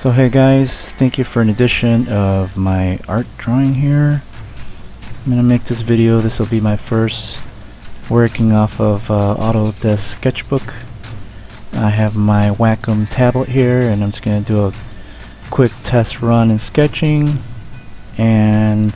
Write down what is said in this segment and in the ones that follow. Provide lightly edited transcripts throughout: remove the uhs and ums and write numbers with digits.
So hey guys, thank you for an edition of my art drawing here. I'm gonna make this video. This will be my first working off of Autodesk Sketchbook. I have my Wacom tablet here and I'm just gonna do a quick test run in sketching, and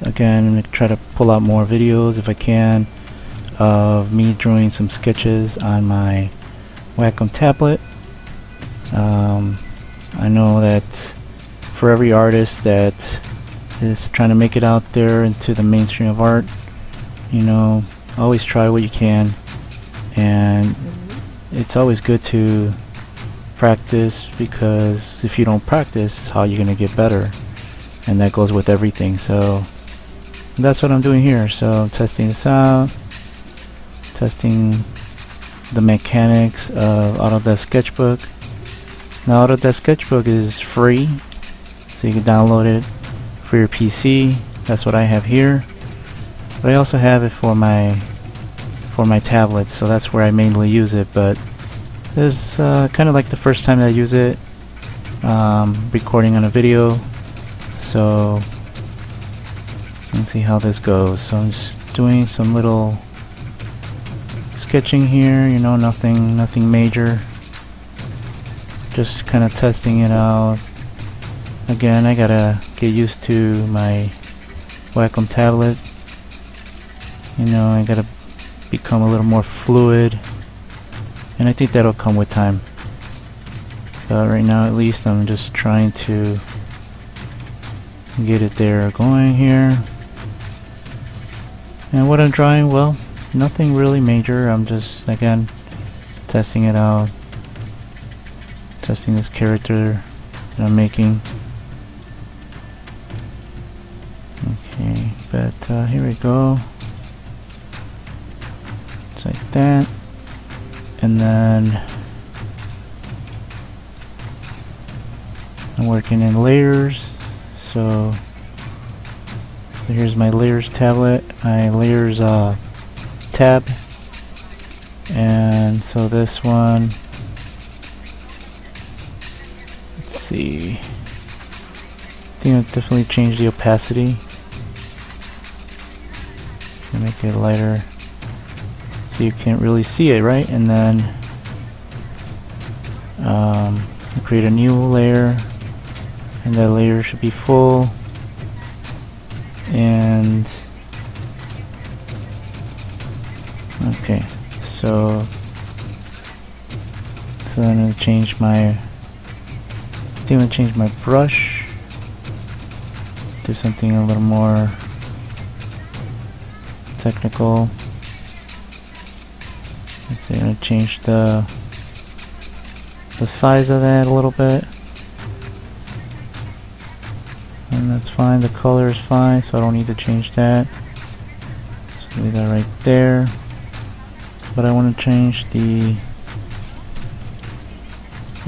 again I'm gonna try to pull out more videos if I can of me drawing some sketches on my Wacom tablet. I know that for every artist that is trying to make it out there into the mainstream of art, you know, always try what you can, and it's always good to practice, because if you don't practice, how are you going to get better? And that goes with everything. So that's what I'm doing here. So I'm testing this out, testing the mechanics of Autodesk Sketchbook. Now Autodesk Sketchbook is free, so you can download it for your PC. That's what I have here, but I also have it for my tablet, so that's where I mainly use it. But this is kind of like the first time that I use it, recording on a video. So let's see how this goes. So I'm just doing some little sketching here, you know, nothing major. Just kind of testing it out. Again, I gotta get used to my Wacom tablet. You know, I gotta become a little more fluid, and I think that'll come with time. But right now, at least, I'm just trying to get it there going here. And what I'm drawing, well, nothing really major. I'm just, again, testing it out. Testing this character that I'm making. Okay, but here we go. Just like that. And then I'm working in layers. So here's my layers tablet, my layers tab. And so this one, see, I think I'll definitely change the opacity and make it lighter so you can't really see it, right? And then create a new layer, and that layer should be full. And okay, so I'm going to change my I'm going to change my brush, do something a little more technical. Let's see, I'm going to change the size of that a little bit, and that's fine. The color is fine, so I don't need to change that. So leave that right there. But I want to change the,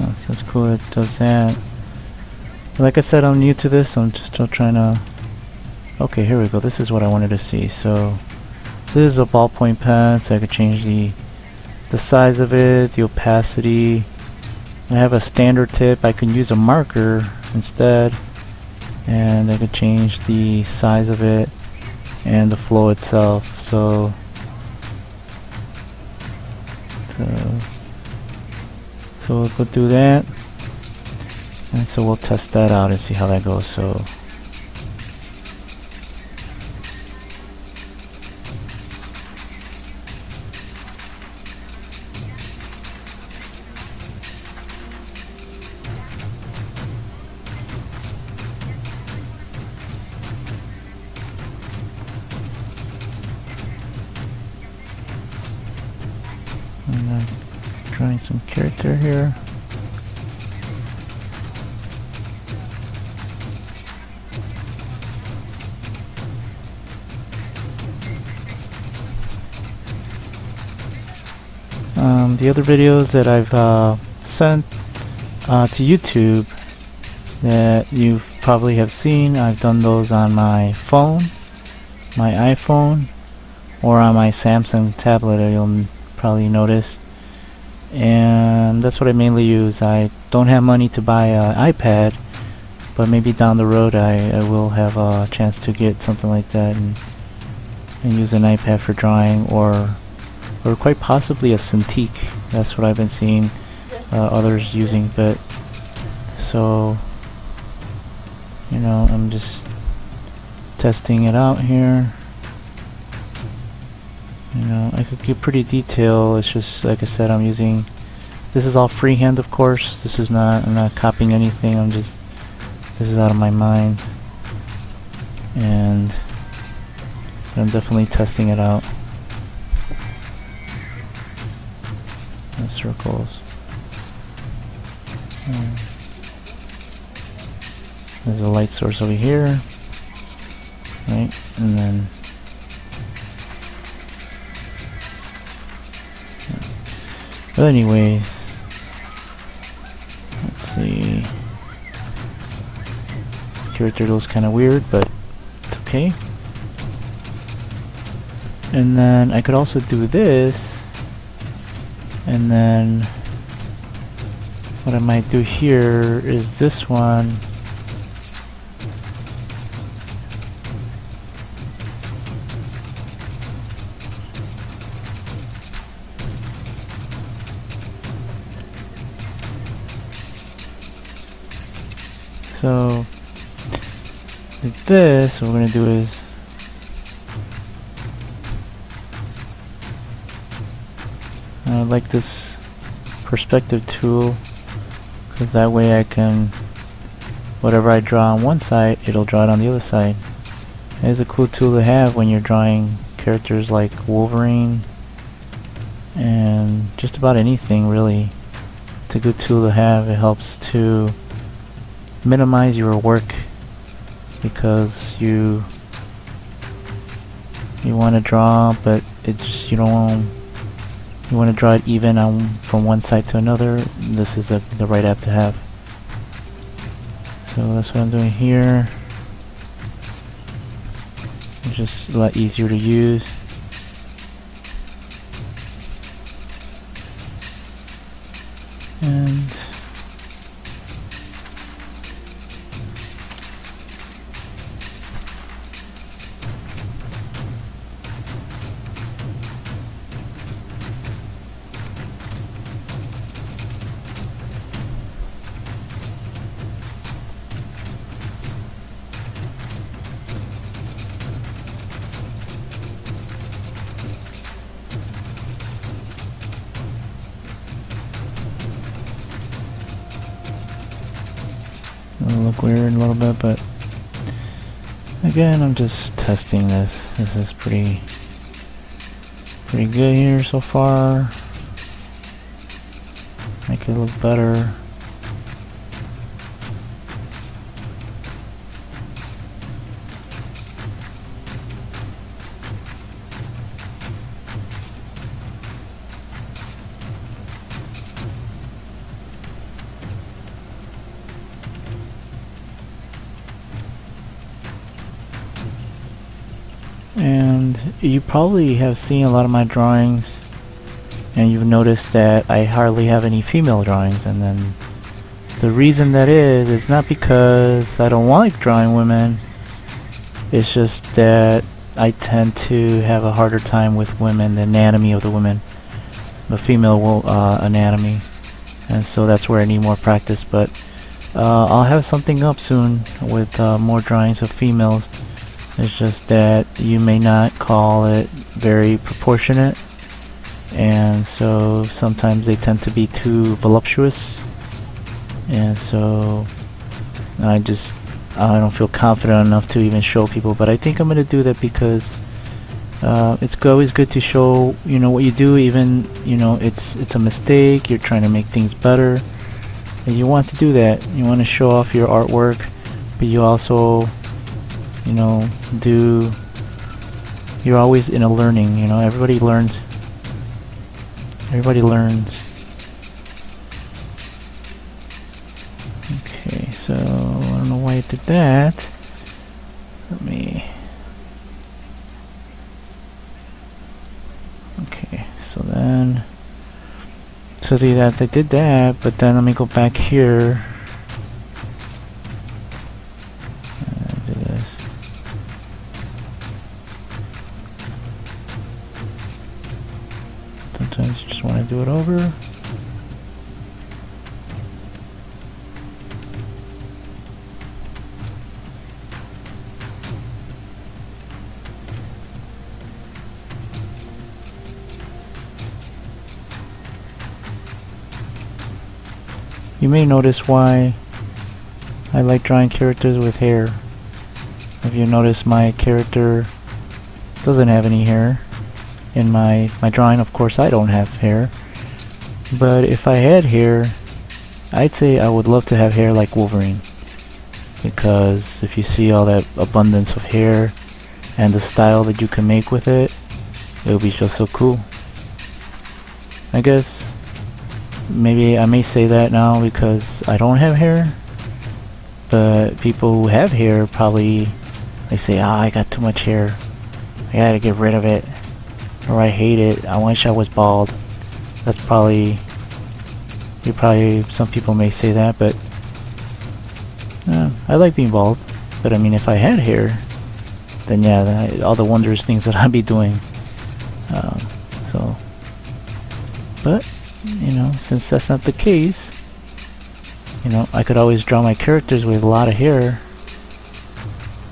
oh, so that's cool, it does that. Like I said, I'm new to this, so I'm just still trying to... Okay, here we go. This is what I wanted to see. So this is a ballpoint pen, so I could change the size of it, the opacity. I have a standard tip. I can use a marker instead, and I could change the size of it and the flow itself. So we'll go do that. And so we'll test that out and see how that goes. So I'm drawing some character here. The other videos that I've sent to YouTube that you probably have seen, I've done those on my phone, my iPhone, or on my Samsung tablet, you'll probably notice. and that's what I mainly use. I don't have money to buy an iPad, but maybe down the road I will have a chance to get something like that and use an iPad for drawing, or quite possibly a Cintiq. That's what I've been seeing others using. But so, you know, I'm just testing it out here. You know, I could get pretty detailed. It's just, like I said, I'm using, this is all freehand, of course. This is not, I'm not copying anything. I'm just, this is out of my mind, and I'm definitely testing it out. The circles. There's a light source over here, right? And then but anyways, let's see. This character looks kind of weird, but it's okay. And then I could also do this, and then what I might do here is this one. So with this, what we're going to do is I like this perspective tool, because that way I can, whatever I draw on one side, it'll draw it on the other side. It's a cool tool to have when you're drawing characters like Wolverine and just about anything, really. It's a good tool to have. It helps to minimize your work, because you want to draw, but it just, you don't, you want to draw it even from one side to another. This is the right app to have. So that's what I'm doing here. It's just a lot easier to use. And it'll look weird a little bit, but again, I'm just testing this. This is pretty good here so far. Make it look better. And you probably have seen a lot of my drawings, and you've noticed that I hardly have any female drawings. And then the reason that is not because I don't like drawing women. It's just that I tend to have a harder time with women, the anatomy of the women, the female anatomy, and so that's where I need more practice. But I'll have something up soon with more drawings of females. It's just that you may not call it very proportionate, and so sometimes they tend to be too voluptuous, and so I don't feel confident enough to even show people. But I think I'm gonna do that, because it's always good to show, you know, what you do, even, you know, it's a mistake, you're trying to make things better, and you want to do that. You want to show off your artwork, but you also, you know, you're always in a learning, you know, everybody learns. Okay, so I don't know why it did that. Okay, so then So see that I did that, but then let me go back here. Do this. Sometimes you just want to do it over. You may notice why I like drawing characters with hair. If you notice, my character doesn't have any hair. In my drawing, of course, I don't have hair. But if I had hair, I'd say I would love to have hair like Wolverine. Because if you see all that abundance of hair and the style that you can make with it, it would be just so cool. I guess maybe I may say that now because I don't have hair, but people who have hair probably, they say, ah, I got too much hair, I gotta get rid of it, or I hate it, I wish I was bald. That's probably, some people may say that, but I like being bald. But I mean, if I had hair, then yeah, then all the wondrous things that I'd be doing. But you know, since that's not the case, you know, I could always draw my characters with a lot of hair,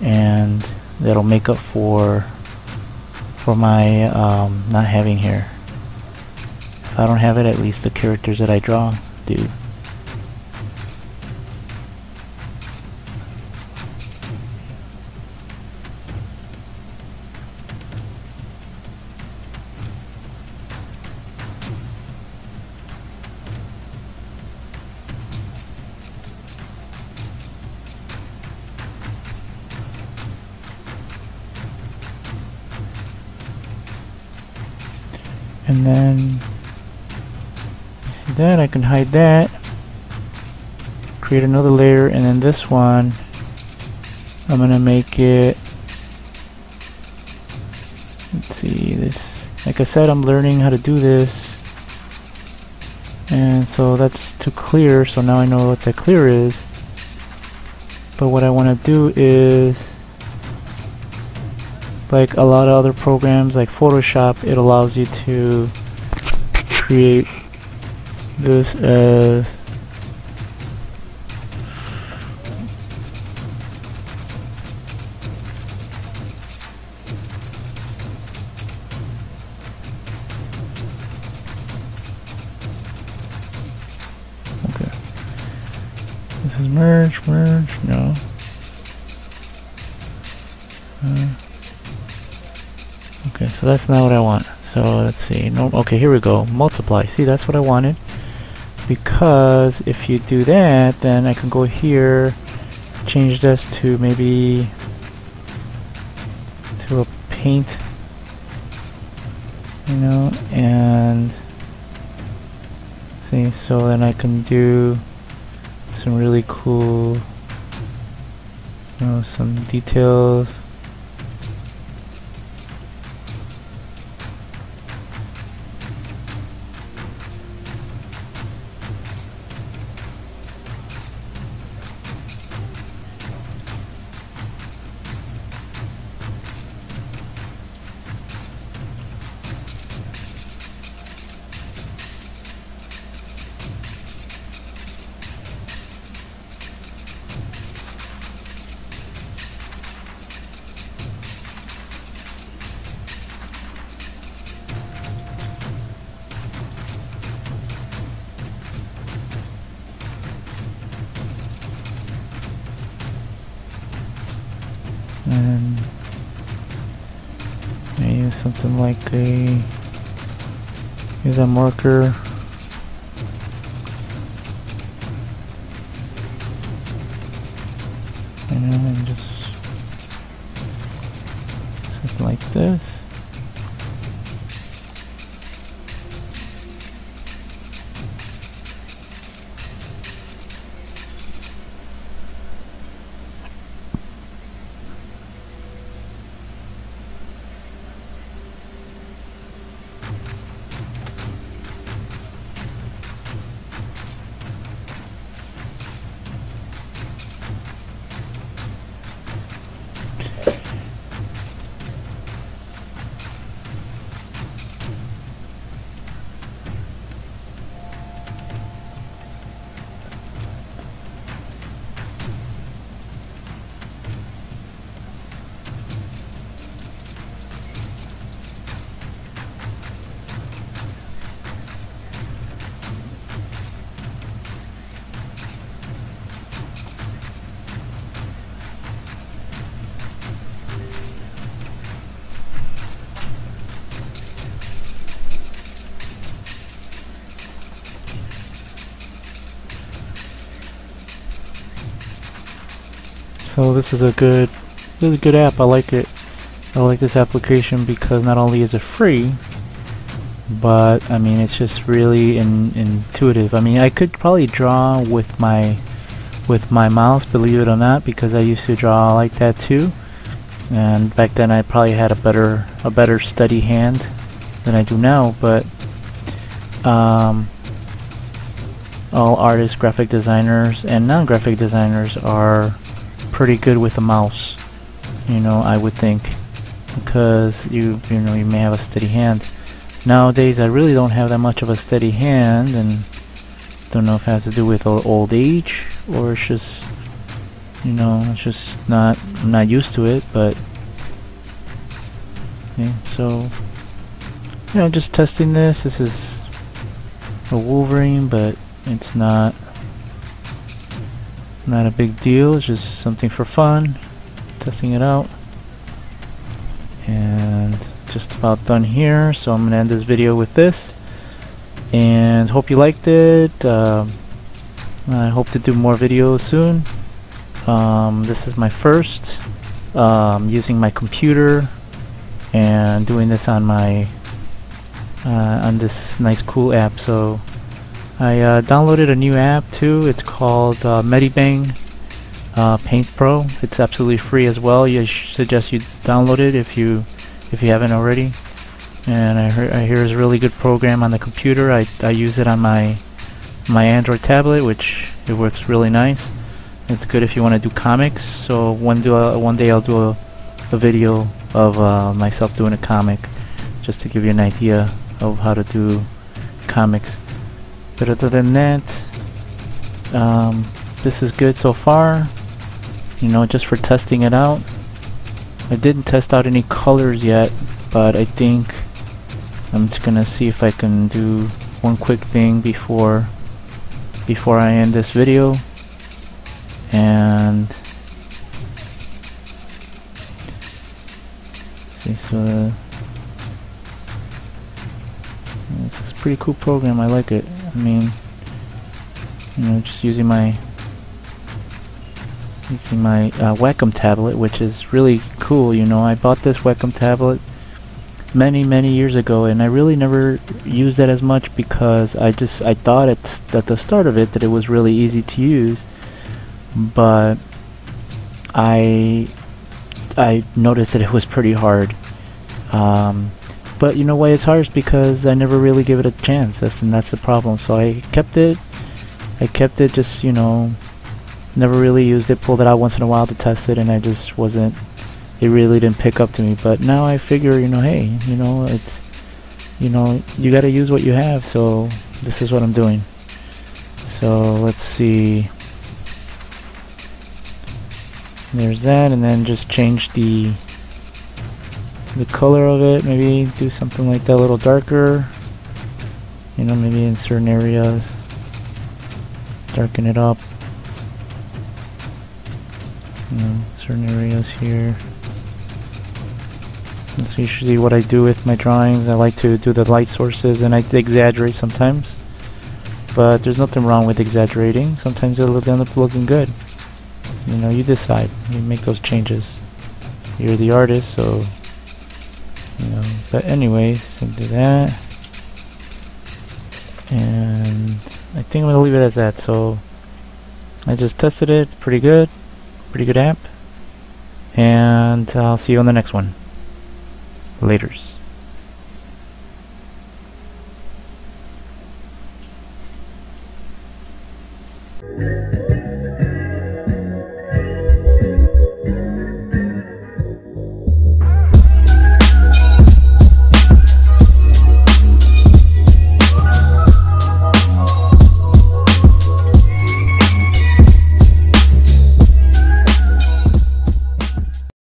and that'll make up for my not having hair. If I don't have it, at least the characters that I draw do. And then, you see that? I can hide that. Create another layer, and then this one, I'm gonna make it, let's see, this, like I said, I'm learning how to do this. And so that's too clear, so now I know what that clear is. But what I wanna do is, like a lot of other programs like Photoshop, it allows you to create this as okay. This is merge, no. Okay, so that's not what I want. So let's see. No, okay, here we go. Multiply. See, that's what I wanted. Because if you do that, then I can go here, change this to maybe to a paint, you know, and see. So then I can do some really cool, you know, some details. And I use something like use a marker. And just something like this. So this is a really good app. I like it. I like this application because not only is it free, but I mean it's just really intuitive. I mean I could probably draw with my mouse, believe it or not, because I used to draw like that too. And back then I probably had a better steady hand than I do now. But all artists, graphic designers, and non-graphic designers are pretty good with the mouse. You know, I would think, because you know you may have a steady hand. Nowadays I really don't have that much of a steady hand, and don't know if it has to do with old age or it's just, you know, it's just I'm not used to it. But okay, so you know, just testing this. This is a Wolverine, but it's not a big deal. It's just something for fun, testing it out. And just about done here, so I'm gonna end this video with this, and hope you liked it. I hope to do more videos soon. This is my first using my computer and doing this on my on this nice cool app. So I downloaded a new app too. It's called Medibang Paint Pro. It's absolutely free as well. I suggest you download it if you haven't already. And I hear it's a really good program on the computer. I use it on my Android tablet, which it works really nice. It's good if you want to do comics. So one day I'll do a video of myself doing a comic, just to give you an idea of how to do comics. But other than that, this is good so far. You know, just for testing it out. I didn't test out any colors yet, but I think I'm just gonna see if I can do one quick thing before I end this video. And see, so this is a pretty cool program. I like it. I mean, you know, just using my Wacom tablet, which is really cool. You know, I bought this Wacom tablet many years ago, and I really never used it as much because I thought at the start of it that it was really easy to use, but I noticed that it was pretty hard. But you know why it's hard is because I never really give it a chance. That's the problem. So I kept it just, you know, never really used it, pulled it out once in a while to test it, and I just wasn't, it really didn't pick up to me. But now I figure, you know, hey, you know, it's, you know, you gotta use what you have, so this is what I'm doing. So let's see, there's that, and then just change the color of it, maybe do something like that, a little darker, you know, maybe in certain areas darken it up, you know, certain areas here. That's usually what I do with my drawings. I like to do the light sources, and I exaggerate sometimes, but there's nothing wrong with exaggerating. Sometimes it'll end up looking good. You know, you decide, you make those changes. You're the artist, so you know. But anyways, so do that, and I think I'm gonna leave it as that. So I just tested it, pretty good app, and I'll see you on the next one. Laters.